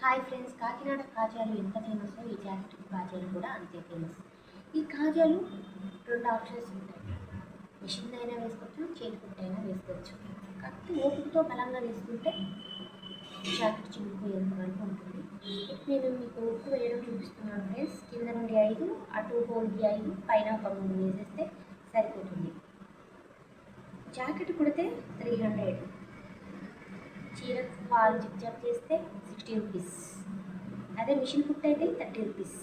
Hi friends, Kakinada కాజాలు ఎంత famous ఈ జాకెట్ కాజాలు కూడా అంతే ఫేమస్. ఈ కాజాలు రెండు ఆప్షన్స్ ఉంటాయి. మిషన్ అయినా వేసుకోవచ్చు, చేతి కుట్టైనా వేసుకోవచ్చు. కాకపోతే ఓపికతో బలంగా వేసుకుంటే జాకెట్ చినిగిపోయేంత వరకు ఉంటుంది. నేను మీకు ఉక్కు వేయడం చూపిస్తున్నాను ఫ్రెండ్స్. కింద నుండి 5, అటు హోల్కి 5, పైన ఒక 3 వేసేస్తే సరిపోతుంది. జాకెట్ కుడితే 300, చీర ఫాల్ జిగ్జాగ్ చేస్తే 60 రూపీస్. అదే మిషన్ కుట్ అయితే 30 రూపీస్.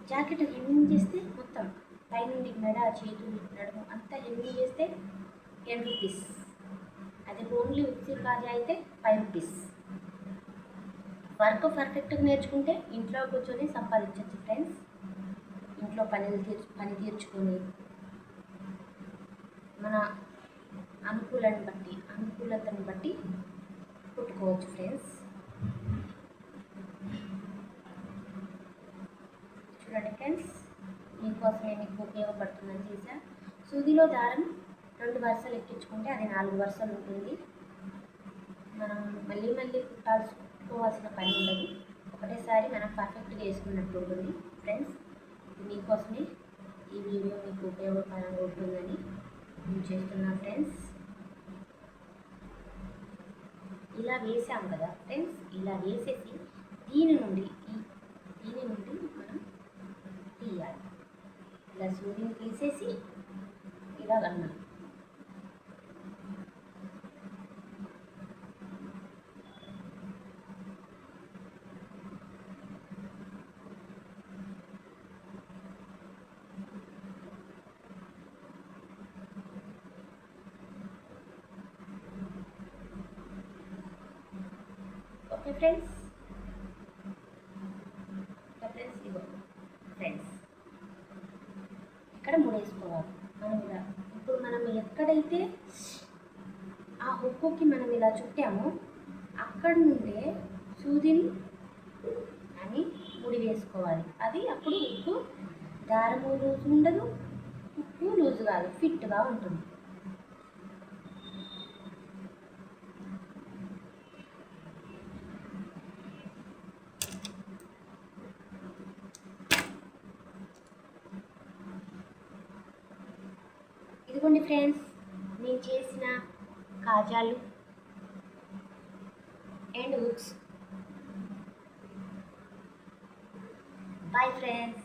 జాకెట్ హెమ్మింగ్ చేస్తే మొత్తం పైనుండి మెడ, చేతులు, నడుము అంతా హెమ్మింగ్ చేస్తే 10 రూపీస్. అదే ఓన్లీ ఉక్సీ కాజా అయితే 5 రూపీస్. వర్క్ పర్ఫెక్ట్గా నేర్చుకుంటే ఇంట్లో కూర్చొని సంపాదించవచ్చు ఫ్రెండ్స్. ఇంట్లో పని తీర్చుకొని మన అనుకూలతను బట్టి కుట్టుకోవచ్చు ఫ్రెండ్స్. చూడండి ఫ్రెండ్స్, మీకోసమే మీకు ఉపయోగపడుతుందని చేశా. సూదిలో దారం 2 వరుసలు ఎక్కించుకుంటే అది 4 వరుసలు ఉంటుంది. మనం మళ్ళీ కుట్టుకోవాల్సిన పని ఉండదు. ఒకటేసారి మనం పర్ఫెక్ట్గా వేసుకున్నట్టు ఉంటుంది ఫ్రెండ్స్. మీకోసమే ఈ వీడియో మీకు ఉపయోగకరంగా ఉంటుందని నేను చేస్తున్నాను ఫ్రెండ్స్. ఇలా వేసాం కదా ఫ్రెండ్స్, ఇలా వేసేసి దీని నుండి మనం తీయాలి. ఇలా సూదిని తీసేసి ఇలా అన్నాం. ఓకే ఫ్రెండ్స్, ఇగో ఫ్రెండ్స్, ఇక్కడ ముడేసుకోవాలి. ఇప్పుడు మనం ఎక్కడైతే ఆ హుక్కుకి మనం ఇలా చుట్టామో అక్కడి నుండే సూదిని అని ముడి వేసుకోవాలి. అది అప్పుడు హుక్కు దారము లూజ్ ఉండదు, హుక్కు లూజ్ కాదు, ఫిట్గా ఉంటుంది. ఇదిగోండి ఫ్రెండ్స్, నేను చేసిన కాజాలు అండ్ హుక్స్. Bye friends.